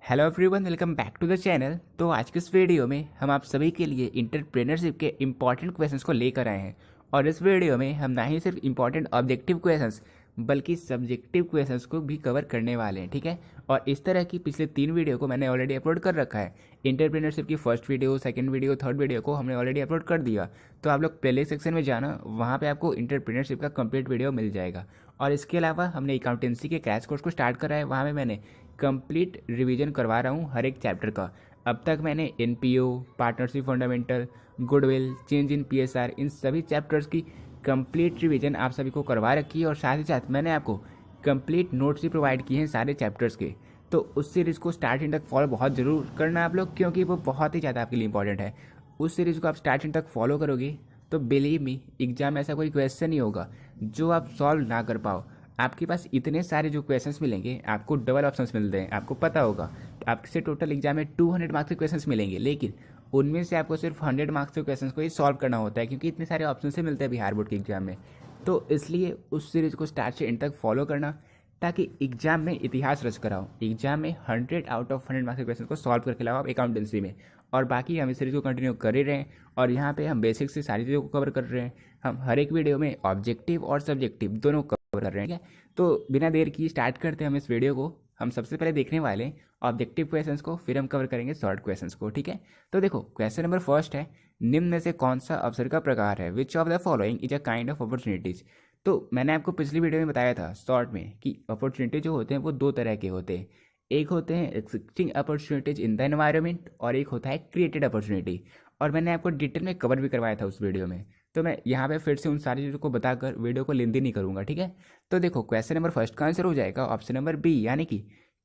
Hello everyone, welcome back to the channel. तो आज के इस वीडियो में हम आप सभी के लिए इंटरप्रेन्योरशिप के इम्पॉर्टेंट क्वेश्चंस को लेकर आए हैं। और इस वीडियो में हम ना ही सिर्फ इम्पॉर्टेंट ऑब्जेक्टिव क्वेश्चंस बल्कि सब्जेक्टिव क्वेश्चंस को भी कवर करने वाले हैं, ठीक है। और इस तरह की पिछले 3 वीडियो को मैंने ऑलरेडी अपलोड कर रखा है। इंटरप्रेन्योरशिप की first video, second video, third video को हमने ऑलरेडी अपलोड कर दिया। तो आप लोग प्लेलिस्ट सेक्शन में जाना, वहाँ पे आपको इंटरप्रेन्योरशिप का कंप्लीट वीडियो मिल जाएगा। और इसके अलावा हमने अकाउंटेंसी के क्रैश कोर्स को स्टार्ट करा है, वहाँ में मैंने कंप्लीट रिवीजन करवा रहा हूँ हर एक चैप्टर का। अब तक मैंने NPO, partnership fundamental, goodwill, change in PSR, इन सभी चैप्टर्स की कंप्लीट रिवीजन आप सभी को करवा रखी है। और साथ ही साथ मैंने आपको कंप्लीट नोट्स भी प्रोवाइड किए हैं सारे चैप्टर्स के। तो उस सीरीज़ को स्टार्टिंग तक फॉलो बहुत ज़रूर करना आप लोग, क्योंकि वो बहुत ही ज़्यादा आपके लिए इंपॉर्टेंट है। उस सीरीज़ को आप स्टार्टिंग तक फॉलो करोगे तो बिलीव मी, एग्जाम में ऐसा कोई क्वेश्चन नहीं होगा जो आप सॉल्व ना कर पाओ। आपके पास इतने सारे जो क्वेश्चंस मिलेंगे, आपको डबल ऑप्शंस मिलते हैं। आपको पता होगा आपसे टोटल एग्जाम में 200 मार्क्स के क्वेश्चंस मिलेंगे, लेकिन उनमें से आपको सिर्फ 100 मार्क्स के क्वेश्चंस को ही सॉल्व करना होता है, क्योंकि इतने सारे ऑप्शन से मिलते हैं बिहार बोर्ड के एग्जाम में। तो इसलिए उस सीरीज़ को स्टार्ट से एंड तक फॉलो करना, ताकि एग्जाम में इतिहास रच कर आओ। एग्जाम में 100 आउट ऑफ 100 मार्क्स के क्वेश्चन को सॉल्व करके लाओ आप अकाउंटेंसी में। और बाकी हम इस सीरीज़ को कंटिन्यू कर ही रहे हैं, और यहाँ पे हम बेसिक से सारी चीज़ों को कवर कर रहे हैं। हम हर एक वीडियो में ऑब्जेक्टिव और सब्जेक्टिव दोनों कवर कर रहे हैं, ठीक है। तो बिना देर की स्टार्ट करते हैं हम इस वीडियो को। हम सबसे पहले देखने वाले हैं ऑब्जेक्टिव क्वेश्चंस को, फिर हम कवर करेंगे शॉर्ट क्वेश्चंस को, ठीक है। तो देखो, क्वेश्चन नंबर फर्स्ट है, निम्न में से कौन सा अवसर का प्रकार है? Which of the following is a kind of opportunities? तो मैंने आपको पिछली वीडियो में बताया था शॉर्ट में कि अपॉर्चुनिटी जो होते हैं वो दो तरह के होते हैं। एक होते हैं existing opportunities in the environment, और एक होता है क्रिएटेड अपॉर्चुनिटी। और मैंने आपको डिटेल में कवर भी करवाया था उस वीडियो में। तो मैं यहाँ पे फिर से उन सारी चीज़ों को बताकर वीडियो को लेंदी नहीं करूँगा, ठीक है। तो देखो, क्वेश्चन नंबर फर्स्ट का आंसर हो जाएगा ऑप्शन नंबर बी, यानी कि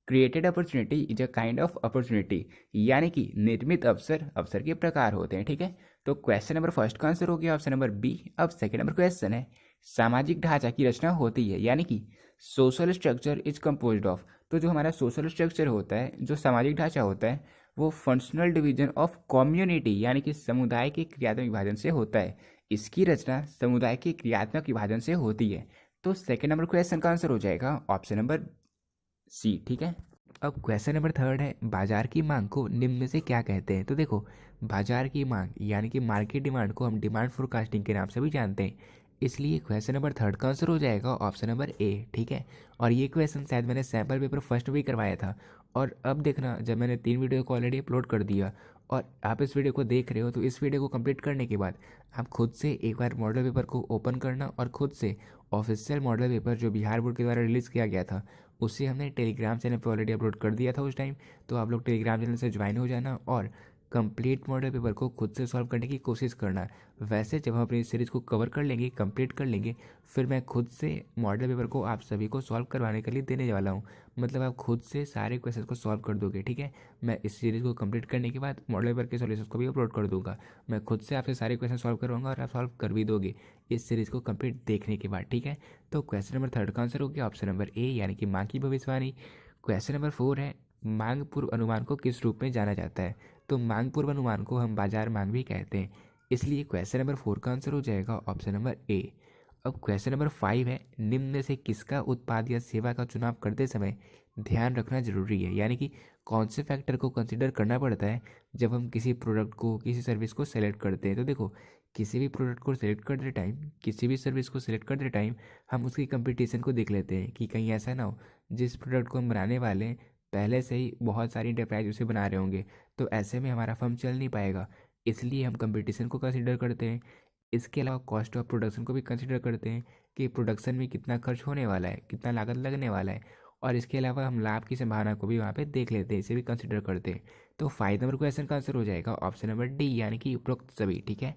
created opportunity is a kind of opportunity, यानी कि निर्मित अवसर अवसर के प्रकार होते हैं, ठीक है। तो क्वेश्चन नंबर फर्स्ट का आंसर हो गया ऑप्शन नंबर बी। अब सेकेंड नंबर क्वेश्चन है, सामाजिक ढांचा की रचना होती है, यानी कि social structure is composed of. तो जो हमारा सोशल स्ट्रक्चर होता है, जो सामाजिक ढांचा होता है, वो फंक्शनल डिवीजन ऑफ कम्युनिटी, यानी कि समुदाय के क्रियात्मक विभाजन से होता है। इसकी रचना समुदाय के क्रियात्मक विभाजन से होती है। तो सेकेंड नंबर क्वेश्चन का आंसर हो जाएगा ऑप्शन नंबर सी, ठीक है। अब क्वेश्चन नंबर थर्ड है, बाजार की मांग को निम्न में से क्या कहते हैं? तो देखो, बाजार की मांग यानी कि मार्केट डिमांड को हम डिमांड फोरकास्टिंग के नाम से भी जानते हैं। इसलिए क्वेश्चन नंबर थर्ड का आंसर हो जाएगा ऑप्शन नंबर ए, ठीक है। और ये क्वेश्चन शायद मैंने सैम्पल पेपर फर्स्ट भी करवाया था। और अब देखना, जब मैंने 3 वीडियो को ऑलरेडी अपलोड कर दिया और आप इस वीडियो को देख रहे हो, तो इस वीडियो को कंप्लीट करने के बाद आप खुद से एक बार मॉडल पेपर को ओपन करना, और खुद से ऑफिशियल मॉडल पेपर जो बिहार बोर्ड के द्वारा रिलीज़ किया गया था, उसे हमने टेलीग्राम चैनल पर ऑलरेडी अपलोड कर दिया था उस टाइम। तो आप लोग टेलीग्राम चैनल से ज्वाइन हो जाना और कंप्लीट मॉडल पेपर को खुद से सॉल्व करने की कोशिश करना। वैसे जब हम अपनी सीरीज़ को कवर कर लेंगे, कंप्लीट कर लेंगे, फिर मैं खुद से मॉडल पेपर को आप सभी को सॉल्व करवाने के लिए देने वाला हूँ। मतलब आप खुद से सारे क्वेश्चन को सॉल्व कर दोगे, ठीक है। मैं इस सीरीज़ को कंप्लीट करने के बाद मॉडल पेपर के सॉल्यूशंस को भी अपलोड कर दूंगा। मैं खुद से आपसे सारे क्वेश्चन सॉल्व करवाऊंगा और आप सॉल्व कर भी दोगे इस सीरीज़ को कंप्लीट देखने के बाद, ठीक है। तो क्वेश्चन नंबर थर्ड का आंसर हो गया ऑप्शन नंबर ए, यानी कि मांग की भविष्यवाणी। क्वेश्चन नंबर फोर है, मांग पूर्व अनुमान को किस रूप में जाना जाता है? तो मांग पूर्व अनुमान को हम बाजार मांग भी कहते हैं। इसलिए क्वेश्चन नंबर फोर का आंसर हो जाएगा ऑप्शन नंबर ए। अब क्वेश्चन नंबर फाइव है, निम्न में से किसका उत्पाद या सेवा का चुनाव करते समय ध्यान रखना जरूरी है? यानी कि कौन से फैक्टर को कंसिडर करना पड़ता है जब हम किसी प्रोडक्ट को, किसी सर्विस को सेलेक्ट करते हैं? तो देखो, किसी भी प्रोडक्ट को सिलेक्ट करते टाइम, किसी भी सर्विस को सिलेक्ट करते टाइम हम उसकी कंपटीशन को देख लेते हैं कि कहीं ऐसा ना हो जिस प्रोडक्ट को हम बनाने वाले हैं पहले से ही बहुत सारी इंटरप्राइज उसे बना रहे होंगे, तो ऐसे में हमारा फर्म चल नहीं पाएगा। इसलिए हम कंपटीशन को कंसिडर करते हैं। इसके अलावा कॉस्ट ऑफ प्रोडक्शन को भी कंसिडर करते हैं कि प्रोडक्शन में कितना खर्च होने वाला है, कितना लागत लगने वाला है। और इसके अलावा हम लाभ की संभावना को भी वहाँ पे देख लेते हैं, इसे भी कंसिडर करते हैं। तो 5 नंबर क्वेश्चन का आंसर हो जाएगा ऑप्शन नंबर डी, यानी कि उपरोक्त सभी, ठीक है।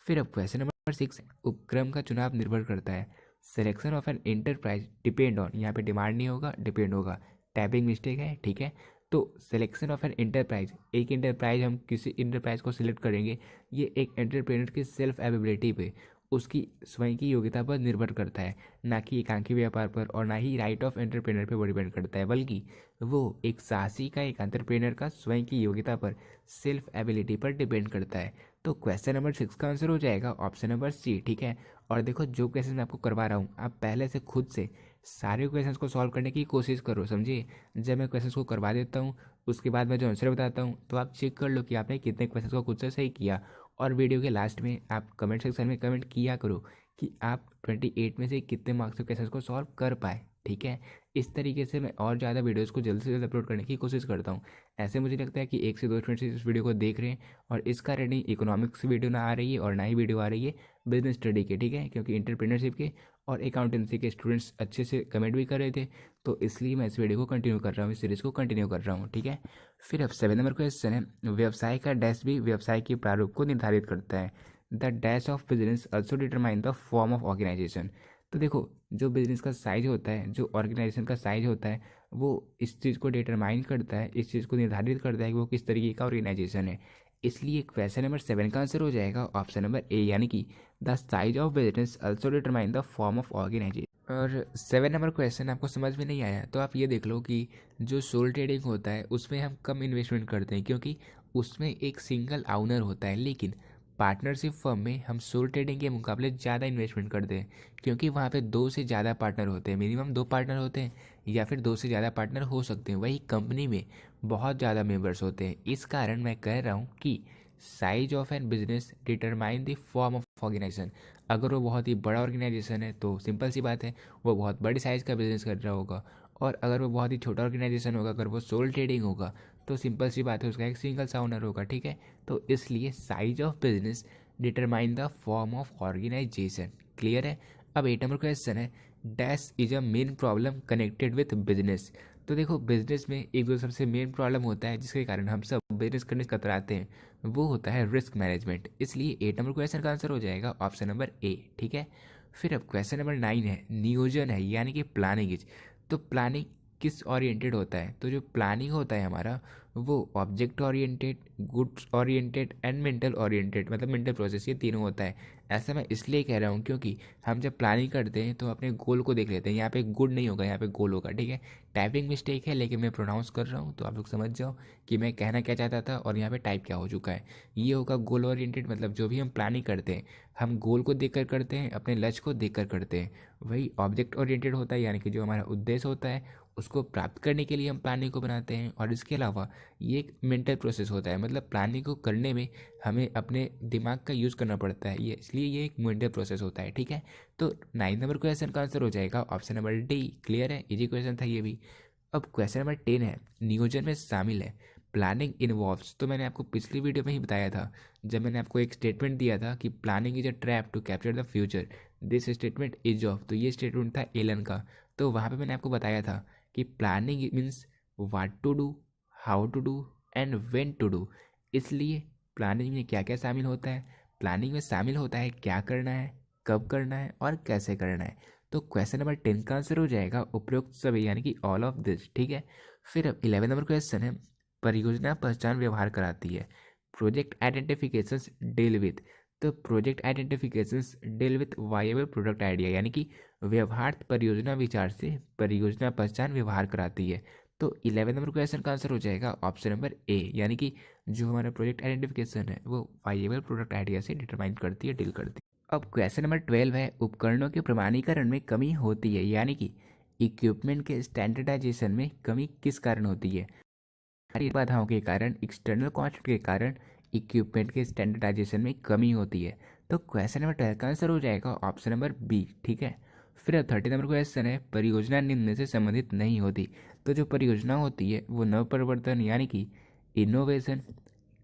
फिर अब क्वेश्चन नंबर 6, उपक्रम का चुनाव निर्भर करता है। Selection of an enterprise depend on, यहाँ पे डिमांड नहीं होगा, डिपेंड होगा, टाइपिंग मिस्टेक है, ठीक है। तो सिलेक्शन ऑफ एन एंटरप्राइज, एक एंटरप्राइज, हम किसी एंटरप्राइज को सिलेक्ट करेंगे, ये एक एंटरप्रेन्योर की सेल्फ एबिलिटी पे, उसकी स्वयं की योग्यता पर निर्भर करता है, ना कि एकांकी व्यापार पर, और ना ही राइट ऑफ एंटरप्रेन्योर पे डिपेंड करता है, बल्कि वो एक साहसी का, एक एंटरप्रेन्योर का स्वयं की योग्यता पर, सेल्फ एबिलिटी पर डिपेंड करता है। तो क्वेश्चन नंबर 6 का आंसर हो जाएगा ऑप्शन नंबर सी, ठीक है। और देखो, जो क्वेश्चन मैं आपको करवा रहा हूँ, आप पहले से खुद से सारे क्वेश्चंस को सॉल्व करने की कोशिश करो, समझिए। जब मैं क्वेश्चंस को करवा देता हूँ उसके बाद मैं जो आंसर बताता हूँ तो आप चेक कर लो कि आपने कितने क्वेश्चन को खुद से सही किया। और वीडियो के लास्ट में आप कमेंट सेक्शन में कमेंट किया करो कि आप 28 में से कितने मार्क्स के क्वेश्चन को सॉल्व कर पाए। ठीक है, इस तरीके से मैं और ज़्यादा वीडियोज़ को जल्द से जल्द अपलोड करने की कोशिश करता हूँ। ऐसे मुझे लगता है कि 1 से 2 फ्रेंड्स इस वीडियो को देख रहे हैं और इस कारण ही इकोनॉमिक्स वीडियो ना आ रही है और ना ही वीडियो आ रही है बिजनेस स्टडी के। ठीक है, क्योंकि एंटरप्रेन्योरशिप के और अकाउंटेंसी के स्टूडेंट्स अच्छे से कमेंट भी कर रहे थे, तो इसलिए मैं इस वीडियो को कंटिन्यू कर रहा हूँ, इस सीरीज़ को कंटिन्यू कर रहा हूँ। ठीक है, फिर अब 7 नंबर क्वेश्चन है, व्यवसाय का डैश भी व्यवसाय के प्रारूप को निर्धारित करता है। The dash of business also determine the form of organisation. तो देखो, जो बिजनेस का साइज होता है, जो ऑर्गेनाइजेशन का साइज होता है, वो इस चीज़ को डिटरमाइन करता है, इस चीज़ को निर्धारित करता है कि वो किस तरीके का ऑर्गेनाइजेशन है। इसलिए क्वेश्चन नंबर 7 का आंसर हो जाएगा ऑप्शन नंबर ए, यानी कि the size of business also determine the form of organisation. और 7 नंबर क्वेश्चन आपको समझ में नहीं आया तो आप ये देख लो कि जो सोल ट्रेडिंग होता है उसमें हम कम इन्वेस्टमेंट करते हैं, क्योंकि उसमें एक सिंगल ओनर होता है। लेकिन पार्टनरशिप फर्म में हम सोल ट्रेडिंग के मुकाबले ज़्यादा इन्वेस्टमेंट करते हैं, क्योंकि वहाँ पे 2 से ज़्यादा पार्टनर होते हैं, मिनिमम 2 पार्टनर होते हैं या फिर 2 से ज़्यादा पार्टनर हो सकते हैं। वही कंपनी में बहुत ज़्यादा मेंबर्स होते हैं। इस कारण मैं कह रहा हूँ कि size of an business determine the form of organisation. अगर वो बहुत ही बड़ा ऑर्गेनाइजेशन है तो सिंपल सी बात है वो बहुत बड़ी साइज़ का बिजनेस कर रहा होगा, और अगर वो बहुत ही छोटा ऑर्गेनाइजेशन होगा, अगर वो सोल ट्रेडिंग होगा, तो सिंपल सी बात है उसका एक सिंगल सा ओनर होगा। ठीक है, तो इसलिए size of business determine the form of organisation. Clear है। अब 8 नंबर क्वेश्चन है, dash is a main problem connected with business. तो देखो, बिजनेस में एक जो सबसे मेन प्रॉब्लम होता है जिसके कारण हम सब बिजनेस करने से कतराते हैं, वो होता है रिस्क मैनेजमेंट। इसलिए 8 नंबर क्वेश्चन का आंसर हो जाएगा ऑप्शन नंबर ए। ठीक है, फिर अब क्वेश्चन नंबर 9 है, नियोजन है यानी कि प्लानिंग। तो प्लानिंग किस ओरिएंटेड होता है? तो जो प्लानिंग होता है हमारा, वो object oriented, goods oriented and mental oriented, मतलब मेंटल प्रोसेस, ये तीनों होता है। ऐसा मैं इसलिए कह रहा हूँ क्योंकि हम जब प्लानिंग करते हैं तो अपने गोल को देख लेते हैं। यहाँ पे गुड नहीं होगा, यहाँ पे गोल होगा। ठीक है, टाइपिंग मिस्टेक है लेकिन मैं प्रोनाउंस कर रहा हूँ तो आप लोग समझ जाओ कि मैं कहना क्या चाहता था और यहाँ पे टाइप क्या हो चुका है। ये होगा गोल ओरिएंटेड, मतलब जो भी हम प्लानिंग करते हैं हम गोल को देख कर करते हैं, अपने लक्ष्य को देख कर करते हैं। वही ऑब्जेक्ट ओरिएंटेड होता है, यानी कि जो हमारा उद्देश्य होता है उसको प्राप्त करने के लिए हम प्लानिंग को बनाते हैं। और इसके अलावा ये एक मेंटल प्रोसेस होता है, मतलब प्लानिंग को करने में हमें अपने दिमाग का यूज़ करना पड़ता है, ये इसलिए ये एक मेंटल प्रोसेस होता है। ठीक है, तो 9 नंबर क्वेश्चन का आंसर हो जाएगा ऑप्शन नंबर डी। क्लियर है, इजी क्वेश्चन था ये भी। अब क्वेश्चन नंबर 10 है, नियोजन में शामिल है प्लानिंग इन्वॉल्व्स। तो मैंने आपको पिछली वीडियो में ही बताया था, जब मैंने आपको एक स्टेटमेंट दिया था कि planning is a trap to capture the future, this statement is off. तो ये स्टेटमेंट था एलन का। तो वहाँ पे मैंने आपको बताया था कि planning means what to do, how to do and when to do. इसलिए प्लानिंग में क्या क्या शामिल होता है? प्लानिंग में शामिल होता है क्या करना है, कब करना है और कैसे करना है। तो क्वेश्चन नंबर 10 का आंसर हो जाएगा उपरोक्त सभी, यानी कि ऑल ऑफ दिस। ठीक है, फिर अब 11 नंबर क्वेश्चन है, परियोजना पहचान व्यवहार कराती है, प्रोजेक्ट आइडेंटिफिकेशंस डील विथ। तो project identifications deal with viable product idea, यानी कि व्यवहार परियोजना विचार से परियोजना पहचान व्यवहार कराती है। तो 11 नंबर क्वेश्चन का आंसर हो जाएगा ऑप्शन नंबर ए, यानी कि जो हमारा प्रोजेक्ट आइडेंटिफिकेशन है वो वायबल प्रोडक्ट आइडिया से डिटरमाइन करती है, डील करती है। अब क्वेश्चन नंबर 12 है, उपकरणों के प्रमाणीकरण में कमी होती है, यानी कि इक्विपमेंट के स्टैंडर्डाइजेशन में कमी किस कारण होती है? बाहरी बाधाओं के कारण, एक्सटर्नल कॉस्ट के कारण इक्विपमेंट के स्टैंडर्डाइजेशन में कमी होती है। तो क्वेश्चन नंबर 12 का आंसर हो जाएगा ऑप्शन नंबर बी। ठीक है, फिर अब 30 नंबर क्वेश्चन है, परियोजना निम्न से संबंधित नहीं होती। तो जो परियोजना होती है वो नवप्रवर्तन यानी कि इनोवेशन,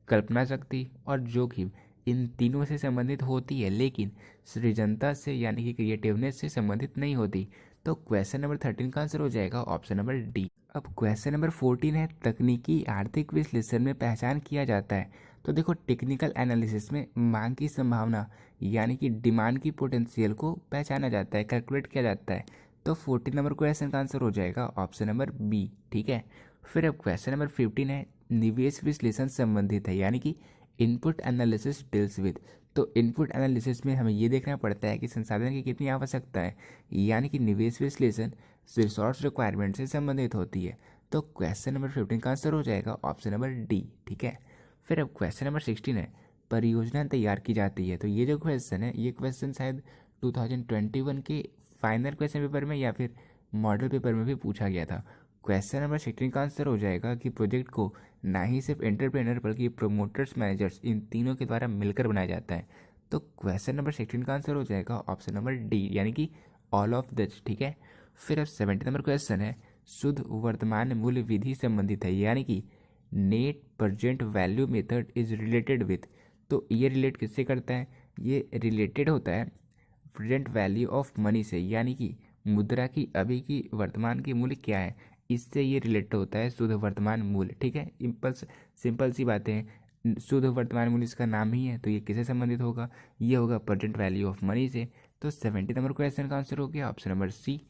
कल्पना शक्ति और जोखिम, इन तीनों से संबंधित होती है, लेकिन सृजनता से यानी कि क्रिएटिवनेस से संबंधित नहीं होती। तो क्वेश्चन नंबर 13 का आंसर हो जाएगा ऑप्शन नंबर डी। अब क्वेश्चन नंबर 14 है, तकनीकी आर्थिक विश्लेषण में पहचान किया जाता है। तो देखो, टेक्निकल एनालिसिस में मांग की संभावना यानी कि डिमांड की पोटेंशियल को पहचाना जाता है, कैलकुलेट किया जाता है। तो 14 नंबर क्वेश्चन का आंसर हो जाएगा ऑप्शन नंबर बी। ठीक है, फिर अब क्वेश्चन नंबर 15 है, निवेश विश्लेषण संबंधित है, यानी कि इनपुट एनालिसिस डील्स विद। तो इनपुट एनालिसिस में हमें ये देखना पड़ता है कि संसाधन की कितनी आवश्यकता है, यानी कि निवेश विश्लेषण रिसोर्स रिक्वायरमेंट से संबंधित होती है। तो क्वेश्चन नंबर 15 का आंसर हो जाएगा ऑप्शन नंबर डी। ठीक है, फिर अब क्वेश्चन नंबर 16 है, परियोजना तैयार की जाती है। तो ये जो क्वेश्चन है, ये क्वेश्चन शायद 2021 के फाइनल क्वेश्चन पेपर में या फिर मॉडल पेपर में भी पूछा गया था। क्वेश्चन नंबर 16 का आंसर हो जाएगा कि प्रोजेक्ट को ना ही सिर्फ एंटरप्रेनर बल्कि प्रोमोटर्स, मैनेजर्स, इन तीनों के द्वारा मिलकर बनाया जाता है। तो क्वेश्चन नंबर 16 का आंसर हो जाएगा ऑप्शन नंबर डी, यानी कि ऑल ऑफ दिस। ठीक है, फिर अब 17 नंबर क्वेश्चन है, शुद्ध वर्तमान मूल्य विधि संबंधित है, यानी कि net present value method is related with. तो ये रिलेट किससे करता है? ये रिलेटेड होता है प्रेजेंट वैल्यू ऑफ मनी से, यानी कि मुद्रा की अभी की वर्तमान की मूल्य क्या है, इससे ये रिलेटेड होता है शुद्ध वर्तमान मूल्य। ठीक है, सिंपल सी बातें हैं। शुद्ध वर्तमान मूल्य इसका नाम ही है, तो ये किससे संबंधित होगा? ये होगा प्रेजेंट वैल्यू ऑफ मनी से। तो 70 नंबर क्वेश्चन का आंसर हो गया ऑप्शन नंबर सी।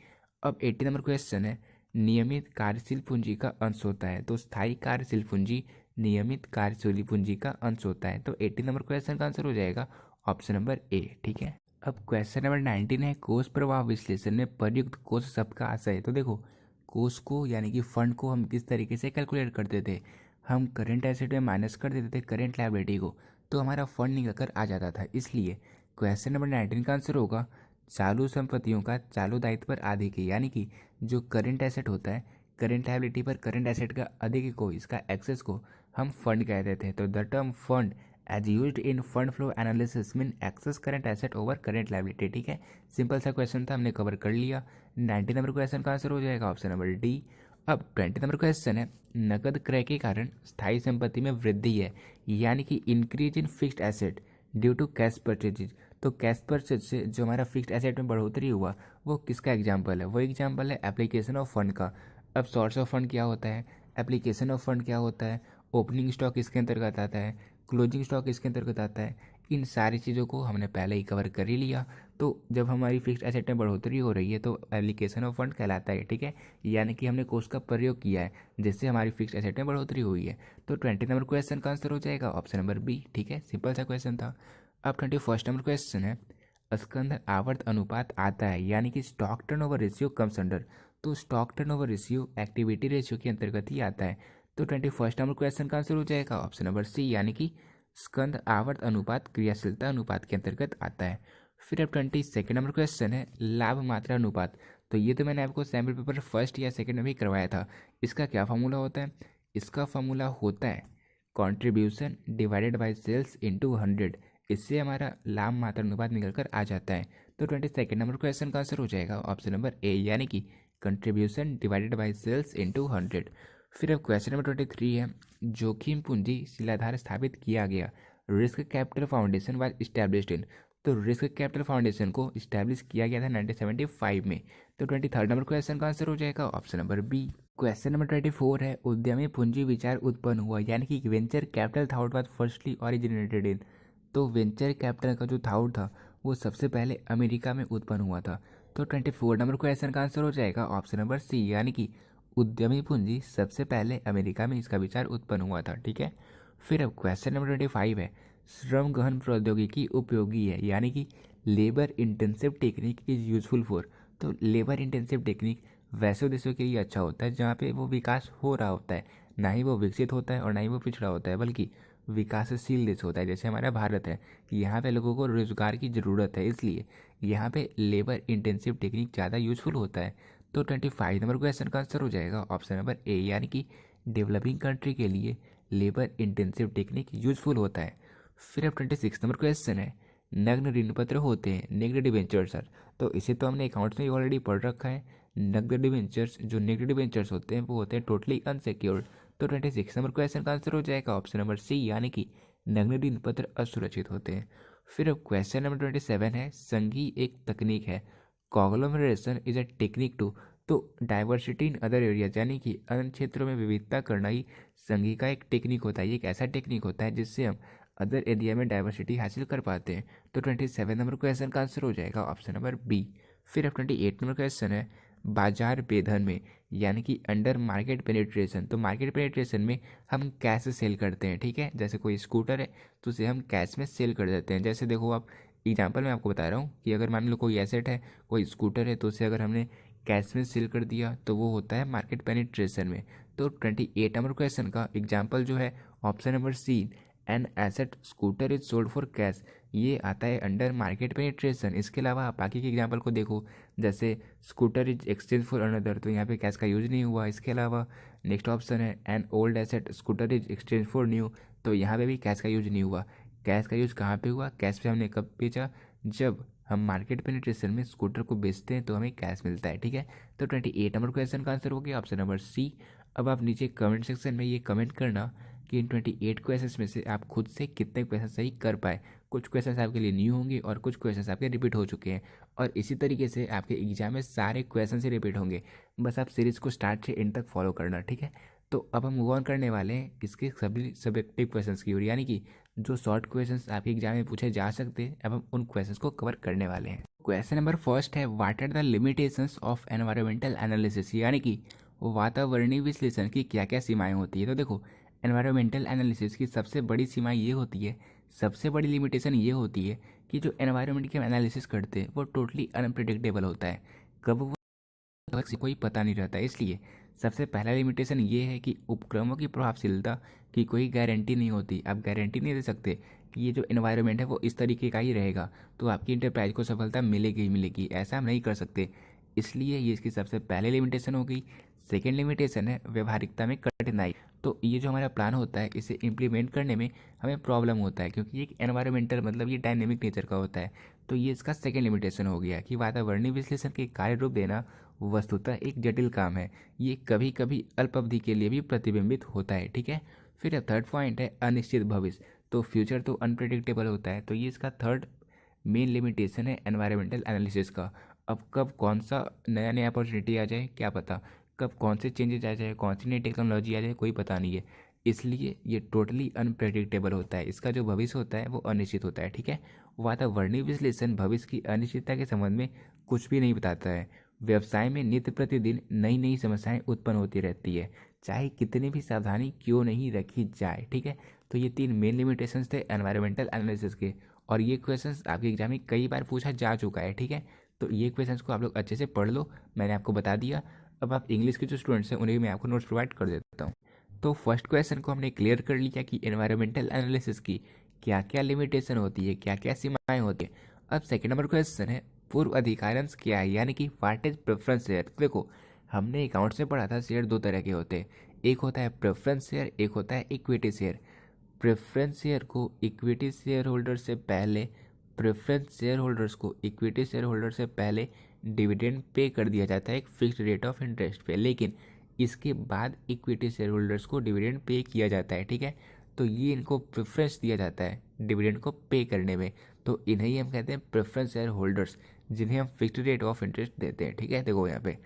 अब 80 नंबर क्वेश्चन है, नियमित कार्यशील पूंजी का अंश होता है। तो स्थायी कार्यशील पूंजी नियमित कार्यशील पूंजी का अंश होता है। तो 80 नंबर क्वेश्चन का आंसर हो जाएगा ऑप्शन नंबर ए। ठीक है, अब क्वेश्चन नंबर 19 है, कोष प्रवाह विश्लेषण में प्रयुक्त कोष शब्द का आशय। तो देखो, कोष को यानी कि फंड को हम किस तरीके से कैलकुलेट करते थे? हम करेंट एसेट में माइनस कर देते थे करेंट लायबिलिटी को, तो हमारा फंड निकल कर आ जाता था। इसलिए क्वेश्चन नंबर 19 का आंसर होगा चालू संपत्तियों का चालू दायित्व पर आधिक्य, यानी कि जो करेंट एसेट होता है, करेंट लायबिलिटी पर करेंट एसेट का आधिक्य को, इसका एक्सेस को हम फंड कहते थे। तो the term fund as used in fund flow analysis mean excess current asset over current liability. ठीक है, सिंपल सा क्वेश्चन था, हमने कवर कर लिया। 90 नंबर क्वेश्चन का आंसर हो जाएगा ऑप्शन नंबर डी। अब 20 नंबर क्वेश्चन है, नकद क्रय के कारण स्थायी संपत्ति में वृद्धि है, यानी कि increase in fixed asset due to cash purchases. तो कैश परचेज से जो हमारा फिक्स्ड एसेट में बढ़ोतरी हुआ, वो किसका एग्जाम्पल है? वो एग्जाम्पल है एप्लीकेशन ऑफ फंड का। अब सोर्स ऑफ फंड क्या होता है, एप्लीकेशन ऑफ फंड क्या होता है, ओपनिंग स्टॉक इसके अंतर्गत आता है, क्लोजिंग स्टॉक इसके अंतर्गत आता है। इन सारी चीज़ों को हमने पहले ही कवर कर ही लिया। तो जब हमारी फिक्स्ड एसेट में बढ़ोतरी हो रही है तो एप्लीकेशन ऑफ फंड कहलाता है। ठीक है, यानी कि हमने कोष का प्रयोग किया है जिससे हमारी फिक्स्ड एसेट में बढ़ोतरी हुई है। तो 20 नंबर क्वेश्चन का आंसर हो जाएगा ऑप्शन नंबर बी। ठीक है, सिंपल सा क्वेश्चन था। अब 21 नंबर क्वेश्चन है, स्कंद आवर्त अनुपात आता है, यानी कि stock turnover ratio comes under. तो stock turnover ratio activity ratio के अंतर्गत ही आता है। तो 21 नंबर क्वेश्चन का आंसर हो जाएगा ऑप्शन नंबर सी, यानी कि स्कंद आवर्त अनुपात क्रियाशीलता अनुपात के अंतर्गत आता है। फिर अब 22 नंबर क्वेश्चन है, लाभ मात्रा अनुपात। तो ये तो मैंने आपको सैम्पल पेपर फर्स्ट या सेकंड में भी करवाया था। इसका क्या फॉर्मूला होता है? इसका फॉर्मूला होता है contribution divided by sales into 100। इससे हमारा लाभ मात्रा अनुपात निकल कर आ जाता है। तो 22 नंबर क्वेश्चन का आंसर हो जाएगा ऑप्शन नंबर ए, यानी कि contribution divided by sales into 100। फिर अब क्वेश्चन नंबर 23 है, जोखिम पूंजी शिलाधार स्थापित किया गया, risk capital foundation was established in. तो रिस्क कैपिटल फाउंडेशन को इस्टेब्लिश किया गया था 1975 में। तो 23 नंबर क्वेश्चन का आंसर हो जाएगा option number B. Question number 24 है, उद्यमी पूंजी विचार उत्पन्न हुआ, यानी कि venture capital thought was firstly originated in. तो वेंचर कैपिटल का जो थॉट था वो सबसे पहले अमेरिका में उत्पन्न हुआ था। तो 24 नंबर क्वेश्चन का आंसर हो जाएगा ऑप्शन नंबर सी, यानी कि उद्यमी पूंजी सबसे पहले अमेरिका में इसका विचार उत्पन्न हुआ था। ठीक है, फिर अब क्वेश्चन नंबर 25 है, श्रम गहन प्रौद्योगिकी उपयोगी है, यानी कि labour intensive technique is useful for. तो लेबर इंटेंसिव टेक्निक वैसे देशों के लिए अच्छा होता है जहाँ पे वो विकास हो रहा होता है, ना ही वो विकसित होता है और ना ही वो पिछड़ा होता है, बल्कि विकासशील देश होता है, जैसे हमारा भारत है कि यहाँ पे लोगों को रोजगार की ज़रूरत है, इसलिए यहाँ पे लेबर इंटेंसिव टेक्निक ज़्यादा यूजफुल होता है। तो 25 नंबर क्वेश्चन का आंसर हो जाएगा ऑप्शन नंबर ए, यानी कि डेवलपिंग कंट्री के लिए लेबर इंटेंसिव टेक्निक यूजफुल होता है। फिर अब 26 नंबर क्वेश्चन है, नग्न ऋण पत्र होते हैं, नेगेटिव डिबेंचर्स सर। तो इसे तो हमने अकाउंट्स में ऑलरेडी पढ़ रखा है। नग्न डिबेंचर्स, जो नेगेटिव डिबेंचर्स होते हैं वो होते हैं टोटली अनसिक्योर्ड। तो 26 नंबर क्वेश्चन का आंसर हो जाएगा ऑप्शन नंबर सी, यानी कि नग्न ऋण पत्र असुरक्षित होते हैं। फिर अब क्वेश्चन नंबर 27 है, संघी एक तकनीक है, कॉग्लोमरेशन इज अ टेक्निक टू। तो डाइवर्सिटी इन अदर एरियाज, यानी कि अन्य क्षेत्रों में विविधता करना ही संघी का एक टेक्निक होता है। ये एक ऐसा टेक्निक होता है जिससे हम अदर एरिया में डाइवर्सिटी हासिल कर पाते हैं। तो 27 नंबर क्वेश्चन का आंसर हो जाएगा ऑप्शन नंबर बी। फिर अब 28 नंबर क्वेश्चन है, बाजार बेधन में, यानी कि अंडर मार्केट पेनिट्रेशन। तो मार्केट पेनिट्रेशन में हम कैश सेल करते हैं। ठीक है, जैसे कोई स्कूटर है तो उसे हम कैश में सेल कर देते हैं। जैसे देखो, आप एग्जाम्पल मैं आपको बता रहा हूँ कि अगर मान लो कोई एसेट है, कोई स्कूटर है, तो उसे अगर हमने कैश में सेल कर दिया तो वो होता है मार्केट पेनिट्रेशन में। तो 28 नंबर क्वेश्चन का एग्जाम्पल जो है option number C, an asset scooter is sold for cash, ये आता है अंडर मार्केट पेनिट्रेशन। इसके अलावा आप बाकी के एग्जाम्पल को देखो, जैसे scooter is exchange for another, तो यहाँ पे कैश का यूज नहीं हुआ। इसके अलावा नेक्स्ट ऑप्शन है an old asset scooter is exchange for new, तो यहाँ पे भी कैश का यूज नहीं हुआ। कैश का यूज कहाँ पे हुआ? कैश पे हमने कब बेचा? जब हम मार्केट पेनिट्रेशन में स्कूटर को बेचते हैं तो हमें कैश मिलता है, ठीक है। तो 28 नंबर क्वेश्चन का आंसर हो गया ऑप्शन नंबर सी। अब आप नीचे कमेंट सेक्शन में ये कमेंट करना कि इन 28 क्वेश्चंस में से आप खुद से कितने क्वेश्चन सही कर पाए। कुछ क्वेश्चंस आपके लिए न्यू होंगे और कुछ क्वेश्चंस आपके रिपीट हो चुके हैं, और इसी तरीके से आपके एग्जाम में सारे क्वेश्चन ही रिपीट होंगे। बस आप सीरीज़ को स्टार्ट से एंड तक फॉलो करना, ठीक है। तो अब हम मूव ऑन करने वाले हैं इसके सभी सब्जेक्टिव क्वेश्चंस की ओर, यानी कि जो शॉर्ट क्वेश्चंस आपके एग्जाम में पूछे जा सकते हैं, अब हम उन क्वेश्चंस को कवर करने वाले हैं। क्वेश्चन नंबर फर्स्ट है, what are the limitations of environmental analysis, यानी कि वातावरणीय विश्लेषण की क्या क्या सीमाएं होती है। तो देखो, एनवायरमेंटल एनालिसिस की सबसे बड़ी सीमा ये होती है, सबसे बड़ी लिमिटेशन ये होती है कि जो एनवायरनमेंट के एनालिसिस करते हैं वो टोटली अनप्रिडिक्टेबल होता है, कब वो से कोई पता नहीं रहता। इसलिए सबसे पहला लिमिटेशन ये है कि उपक्रमों की प्रभावशीलता की कोई गारंटी नहीं होती। आप गारंटी नहीं दे सकते कि ये जो एनवायरनमेंट है वो इस तरीके का ही रहेगा तो आपकी इंटरप्राइज को सफलता मिलेगी ही मिलेगी, ऐसा हम नहीं कर सकते। इसलिए ये इसकी सबसे पहले लिमिटेशन हो गई। सेकेंड लिमिटेशन है व्यवहारिकता में कठिनाई। तो ये जो हमारा प्लान होता है इसे इम्प्लीमेंट करने में हमें प्रॉब्लम होता है, क्योंकि ये एनवायरमेंटल मतलब ये डायनेमिक नेचर का होता है। तो ये इसका सेकेंड लिमिटेशन हो गया कि वातावरणीय विश्लेषण के कार्य रूप देना वस्तुतः एक जटिल काम है, ये कभी कभी अल्प अवधि के लिए भी प्रतिबिंबित होता है, ठीक है। फिर थर्ड पॉइंट है अनिश्चित भविष्य। तो फ्यूचर तो अनप्रेडिक्टेबल होता है, तो ये इसका थर्ड मेन लिमिटेशन है एनवायरमेंटल एनालिसिस का। अब कब कौन सा नया नया अपॉर्चुनिटी आ जाए क्या पता, कब कौन से चेंजेज आ जाए, कौन सी नई टेक्नोलॉजी आ जाए कोई पता नहीं है। इसलिए ये टोटली अनप्रेडिक्टेबल होता है, इसका जो भविष्य होता है वो अनिश्चित होता है, ठीक है। वातावरणीय विश्लेषण भविष्य की अनिश्चितता के संबंध में कुछ भी नहीं बताता है। व्यवसाय में नित्य प्रतिदिन नई नई समस्याएं उत्पन्न होती रहती है, चाहे कितनी भी सावधानी क्यों नहीं रखी जाए, ठीक है। तो ये तीन मेन लिमिटेशंस थे एनवायरमेंटल एनालिसिस के, और ये क्वेश्चंस आपके एग्जाम में कई बार पूछा जा चुका है, ठीक है। तो ये क्वेश्चंस को आप लोग अच्छे से पढ़ लो, मैंने आपको बता दिया। अब आप इंग्लिश के जो स्टूडेंट्स हैं उन्हें मैं आपको नोट्स प्रोवाइड कर देता हूँ। तो फर्स्ट क्वेश्चन को हमने क्लियर कर लिया कि एनवायरमेंटल एनालिसिस की क्या क्या लिमिटेशन होती है, क्या क्या सीमाएं होती है। अब सेकेंड नंबर क्वेश्चन है पूर्व अधिकांश क्या है, यानी कि व्हाट इज प्रेफरेंस शेयर। देखो, हमने अकाउंट्स में पढ़ा था शेयर दो तरह के होते हैं, एक होता है प्रेफरेंस शेयर, एक होता है इक्विटी शेयर। प्रेफरेंस शेयर को इक्विटी शेयर होल्डर से पहले प्रेफरेंस शेयर होल्डर्स को इक्विटी शेयर होल्डर से पहले डिविडेंड पे कर दिया जाता है एक फिक्स्ड रेट ऑफ इंटरेस्ट पे, लेकिन इसके बाद इक्विटी शेयर होल्डर्स को डिविडेंड पे किया जाता है, ठीक है। तो ये इनको प्रेफरेंस दिया जाता है डिविडेंड को पे करने में, तो इन्हें ही हम कहते हैं प्रेफरेंस शेयर होल्डर्स, जिन्हें हम फिक्स्ड रेट ऑफ इंटरेस्ट देते हैं, ठीक है। देखो यहाँ पे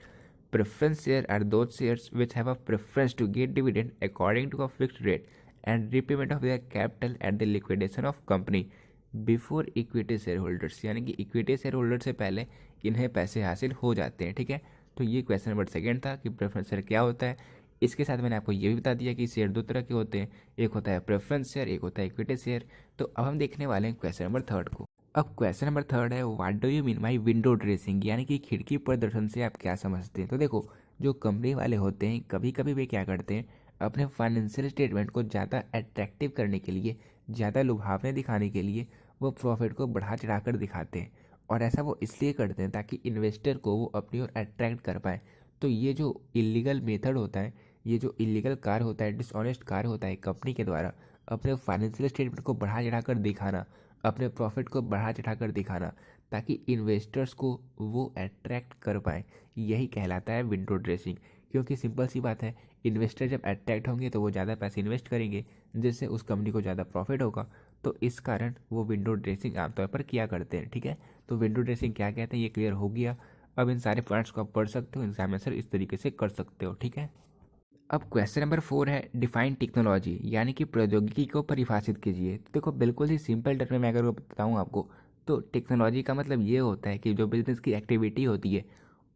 preference share are those shares which have a preference to get dividend according to a fixed rate and repayment of their capital at the liquidation of company before equity share holders, यानी कि equity share holder से पहले इन्हें पैसे हासिल हो जाते हैं, ठीक है। तो ये क्वेश्चन नंबर सेकेंड था कि प्रेफरेंस शेयर क्या होता है। इसके साथ मैंने आपको ये भी बता दिया कि शेयर दो तरह के होते हैं, एक होता है प्रेफरेंस शेयर, एक होता है इक्विटी शेयर। तो अब हम देखने वाले हैं क्वेश्चन नंबर थर्ड को। अब क्वेश्चन नंबर थर्ड है what do you mean by window dressing, यानी कि खिड़की प्रदर्शन से आप क्या समझते हैं। तो देखो, जो कंपनी वाले होते हैं कभी कभी वे क्या करते हैं, अपने फाइनेंशियल स्टेटमेंट को ज़्यादा अट्रैक्टिव करने के लिए, ज़्यादा लुभावने दिखाने के लिए वो प्रॉफिट को बढ़ा चढ़ा कर दिखाते हैं, और ऐसा वो इसलिए करते हैं ताकि इन्वेस्टर को वो अपनी ओर अट्रैक्ट कर पाए। तो ये जो इलीगल मेथड होता है, ये जो इलीगल कार्य होता है, डिसऑनेस्ट कार्य होता है कंपनी के द्वारा अपने फाइनेंशियल स्टेटमेंट को बढ़ा चढ़ा कर दिखाना, अपने प्रॉफिट को बढ़ा चढ़ा कर दिखाना, ताकि इन्वेस्टर्स को वो अट्रैक्ट कर पाए, यही कहलाता है विंडो ड्रेसिंग। क्योंकि सिंपल सी बात है, इन्वेस्टर जब अट्रैक्ट होंगे तो वो ज़्यादा पैसे इन्वेस्ट करेंगे, जिससे उस कंपनी को ज़्यादा प्रॉफिट होगा। तो इस कारण वो विंडो ड्रेसिंग आमतौर पर किया करते हैं, ठीक है। तो विंडो ड्रेसिंग क्या कहते हैं ये क्लियर हो गया। अब इन सारे पॉइंट्स को आप पढ़ सकते हो, एग्जाम आंसर इस तरीके से कर सकते हो, ठीक है। अब क्वेश्चन नंबर 4 है डिफाइन टेक्नोलॉजी, यानी कि प्रौद्योगिकी को परिभाषित कीजिए। तो देखो, बिल्कुल ही सिंपल टर्म में अगर वो बताऊँ आपको, तो टेक्नोलॉजी का मतलब ये होता है कि जो बिजनेस की एक्टिविटी होती है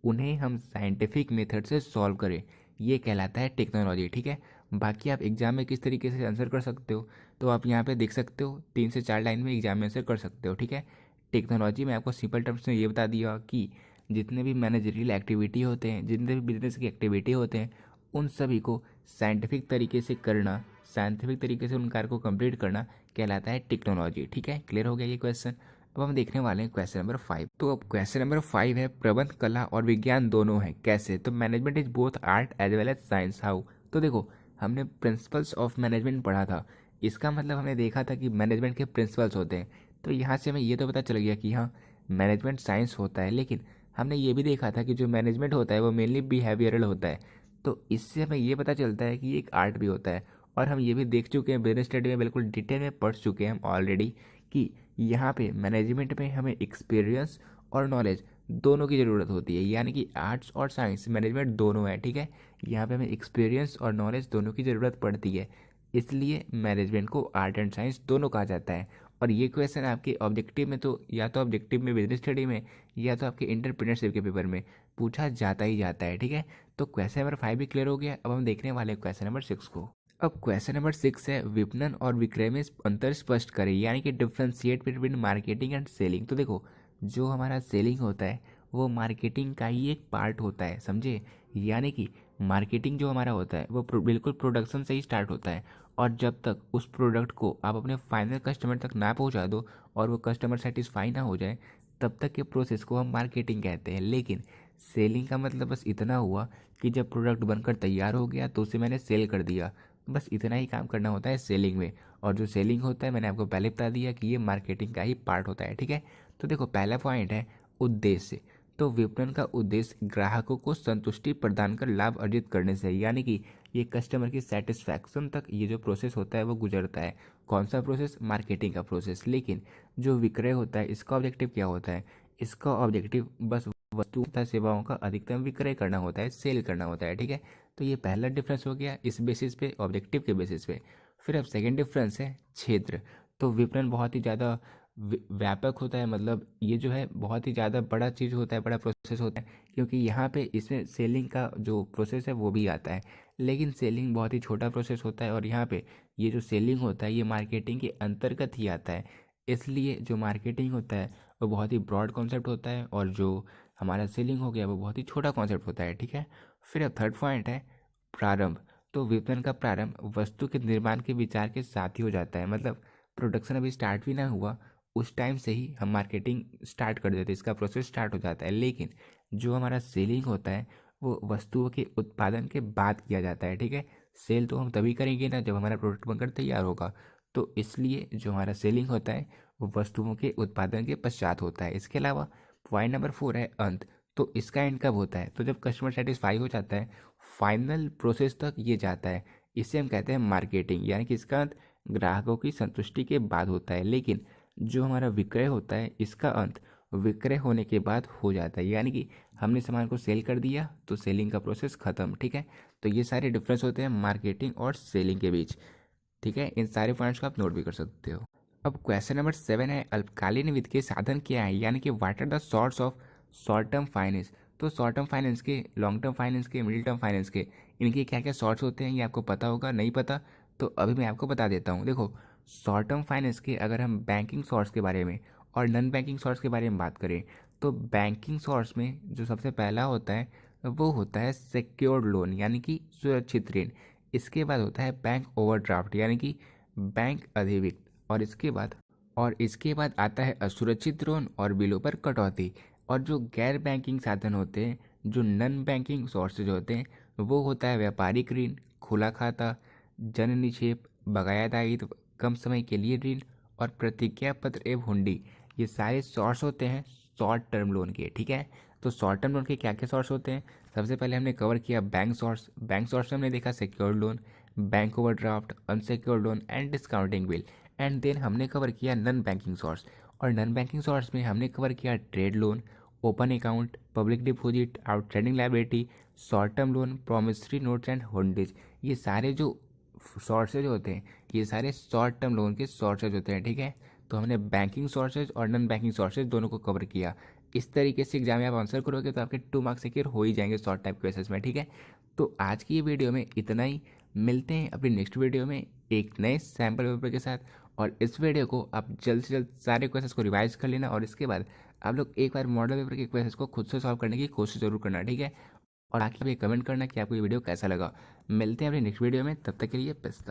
उन्हें हम साइंटिफिक मेथड से सॉल्व करें, ये कहलाता है टेक्नोलॉजी, ठीक है। बाकी आप एग्जाम में किस तरीके से आंसर कर सकते हो तो आप यहाँ पे देख सकते हो, 3 से 4 लाइन में एग्जाम में आंसर कर सकते हो, ठीक है। टेक्नोलॉजी में आपको सिंपल टर्म्स में ये बता दिया कि जितने भी मैनेजरियल एक्टिविटी होते हैं, जितने भी बिजनेस की एक्टिविटी होते हैं, उन सभी को साइंटिफिक तरीके से करना, साइंटिफिक तरीके से उन कार्य को कंप्लीट करना कहलाता है टेक्नोलॉजी, ठीक है। क्लियर हो गया ये क्वेश्चन। अब हम देखने वाले हैं क्वेश्चन नंबर 5। तो अब क्वेश्चन नंबर 5 है, प्रबंध कला और विज्ञान दोनों है, कैसे? तो management is both art as well as science, how? तो देखो, हमने प्रिंसिपल्स ऑफ मैनेजमेंट पढ़ा था। इसका मतलब हमने देखा था कि मैनेजमेंट के प्रिंसिपल्स होते हैं। तो यहाँ से हमें ये तो पता चल गया कि हाँ, मैनेजमेंट साइंस होता है, लेकिन हमने ये भी देखा था कि जो मैनेजमेंट होता है वो मेनली बिहेवियरल होता है। तो इससे हमें ये पता चलता है कि एक आर्ट भी होता है। और हम ये भी देख चुके हैं, बिजनेस स्टडी में बिल्कुल डिटेल में पढ़ चुके हैं हम ऑलरेडी, कि यहाँ पे मैनेजमेंट में हमें एक्सपीरियंस और नॉलेज दोनों की ज़रूरत होती है। यानी कि आर्ट्स और साइंस मैनेजमेंट दोनों है, ठीक है। यहाँ पे हमें एक्सपीरियंस और नॉलेज दोनों की ज़रूरत पड़ती है, इसलिए मैनेजमेंट को आर्ट एंड साइंस दोनों कहा जाता है। और ये क्वेश्चन आपके ऑब्जेक्टिव में, तो या तो ऑब्जेक्टिव में बिजनेस स्टडी में, या तो आपके एंटरप्रेन्योरशिप के पेपर में पूछा जाता ही जाता है, ठीक है। तो क्वेश्चन नंबर 5 भी क्लियर हो गया। अब हम देखने वाले हैं क्वेश्चन नंबर 6 को। अब क्वेश्चन नंबर 6 है, विपणन और विक्रय में अंतर स्पष्ट करें, यानी कि differentiate between marketing and selling. तो देखो, जो हमारा सेलिंग होता है वो मार्केटिंग का ही एक पार्ट होता है, समझे। यानी कि मार्केटिंग जो हमारा होता है वो बिल्कुल प्रोडक्शन से ही स्टार्ट होता है, और जब तक उस प्रोडक्ट को आप अपने फाइनल कस्टमर तक ना पहुंचा दो और वो कस्टमर सेटिस्फाई ना हो जाए, तब तक के प्रोसेस को हम मार्केटिंग कहते हैं। लेकिन सेलिंग का मतलब बस इतना हुआ कि जब प्रोडक्ट बनकर तैयार हो गया तो उसे मैंने सेल कर दिया, बस इतना ही काम करना होता है सेलिंग में। और जो सेलिंग होता है, मैंने आपको पहले बता दिया कि ये मार्केटिंग का ही पार्ट होता है, ठीक है। तो देखो, पहला पॉइंट है उद्देश्य। तो विपणन का उद्देश्य ग्राहकों को संतुष्टि प्रदान कर लाभ अर्जित करने से है, यानी कि ये कस्टमर की सेटिस्फैक्शन तक ये जो प्रोसेस होता है वो गुजरता है। कौन सा प्रोसेस? मार्केटिंग का प्रोसेस। लेकिन जो विक्रय होता है, इसका ऑब्जेक्टिव क्या होता है? इसका ऑब्जेक्टिव बस वस्तु तथा सेवाओं का अधिकतम विक्रय करना होता है, सेल करना होता है, ठीक है। तो ये पहला डिफरेंस हो गया इस बेसिस पे, ऑब्जेक्टिव के बेसिस पे। फिर अब सेकंड डिफरेंस है क्षेत्र। तो विपणन बहुत ही ज़्यादा व्यापक होता है, मतलब ये जो है बहुत ही ज़्यादा बड़ा चीज़ होता है, बड़ा प्रोसेस होता है, क्योंकि यहाँ पे इसमें सेलिंग का जो प्रोसेस है वो भी आता है। लेकिन सेलिंग बहुत ही छोटा प्रोसेस होता है, और यहाँ पे ये जो सेलिंग होता है ये मार्केटिंग के अंतर्गत ही आता है। इसलिए जो मार्केटिंग होता है वो बहुत ही ब्रॉड कॉन्सेप्ट होता है, और जो हमारा सेलिंग हो गया वो बहुत ही छोटा कॉन्सेप्ट होता है, ठीक है। फिर अब थर्ड पॉइंट है प्रारंभ। तो विपणन का प्रारंभ वस्तु के निर्माण के विचार के साथ ही हो जाता है, मतलब प्रोडक्शन अभी स्टार्ट भी ना हुआ उस टाइम से ही हम मार्केटिंग स्टार्ट कर देते हैं, इसका प्रोसेस स्टार्ट हो जाता है। लेकिन जो हमारा सेलिंग होता है वो वस्तुओं के उत्पादन के बाद किया जाता है, ठीक है। सेल तो हम तभी करेंगे ना जब हमारा प्रोडक्ट बनकर तैयार होगा। तो इसलिए जो हमारा सेलिंग होता है वो वस्तुओं के उत्पादन के पश्चात होता है। इसके अलावा पॉइंट नंबर 4 है अंत। तो इसका एंड कब होता है? तो जब कस्टमर सेटिस्फाई हो जाता है, फाइनल प्रोसेस तक ये जाता है, इसे हम कहते हैं मार्केटिंग, यानी कि इसका अंत ग्राहकों की संतुष्टि के बाद होता है। लेकिन जो हमारा विक्रय होता है इसका अंत विक्रय होने के बाद हो जाता है, यानी कि हमने सामान को सेल कर दिया तो सेलिंग का प्रोसेस खत्म, ठीक है। तो ये सारे डिफरेंस होते हैं मार्केटिंग और सेलिंग के बीच, ठीक है। इन सारे पॉइंट्स को आप नोट भी कर सकते हो। अब क्वेश्चन नंबर 7 है, अल्पकालीन वित्त के साधन क्या है, यानी कि what are the source of short term finance. तो शॉर्ट टर्म फाइनेंस के, लॉन्ग टर्म फाइनेंस के, मिडिल टर्म फाइनेंस के, इनके क्या क्या सोर्स होते हैं ये आपको पता होगा, नहीं पता तो अभी मैं आपको बता देता हूँ। देखो, शॉर्ट टर्म फाइनेंस के अगर हम बैंकिंग सोर्स के बारे में और नॉन बैंकिंग सोर्स के बारे में बात करें, तो बैंकिंग सोर्स में जो सबसे पहला होता है वो होता है सिक्योर्ड लोन, यानी कि सुरक्षित ऋण। इसके बाद होता है बैंक ओवरड्राफ्ट, यानी कि बैंक अधिविक्त। और इसके बाद आता है असुरक्षित लोन और बिलों पर कटौती। और जो गैर बैंकिंग साधन होते हैं, जो नॉन बैंकिंग सोर्सेज होते हैं, वो होता है व्यापारिक ऋण, खुला खाता, जन निक्षेप, बकाया दायित्व, कम समय के लिए ऋण और प्रतिज्ञा पत्र एवं हुंडी। ये सारे सोर्स होते हैं शॉर्ट टर्म लोन के, ठीक है। तो शॉर्ट टर्म लोन के क्या क्या सोर्स होते हैं? सबसे पहले हमने कवर किया बैंक सोर्स। बैंक सोर्स में हमने देखा secured loan, bank overdraft, unsecured loan and discounting bill. And then हमने कवर किया नॉन बैंकिंग सोर्स, और नॉन बैंकिंग सोर्स में हमने कवर किया trade loan, open account, public deposit, outstanding liability, short term loan, promissory notes and holdings. ये सारे जो sources होते हैं ये सारे शॉर्ट टर्म लोन के सोर्सेज होते हैं, ठीक है। तो हमने बैंकिंग सोर्सेज और नॉन बैंकिंग सोर्सेज दोनों को कवर किया। इस तरीके से एग्जाम में आप आंसर करोगे तो आपके 2 मार्क्स सिक्योर हो ही जाएंगे शॉर्ट टाइप क्वेश्चंस में, ठीक है। तो आज की ये वीडियो में इतना ही। मिलते हैं अपनी नेक्स्ट वीडियो में एक नए सैम्पल पेपर के साथ। और इस वीडियो को आप जल्द से जल्द सारे क्वेश्चंस को रिवाइज कर लेना, और इसके बाद आप लोग एक बार मॉडल पेपर के क्वेश्चंस को खुद से सॉल्व करने की कोशिश जरूर करना, ठीक है। और आके आप ये कमेंट करना कि आपको ये वीडियो कैसा लगा। मिलते हैं अपनी नेक्स्ट वीडियो में, तब तक के लिए बेस्ट।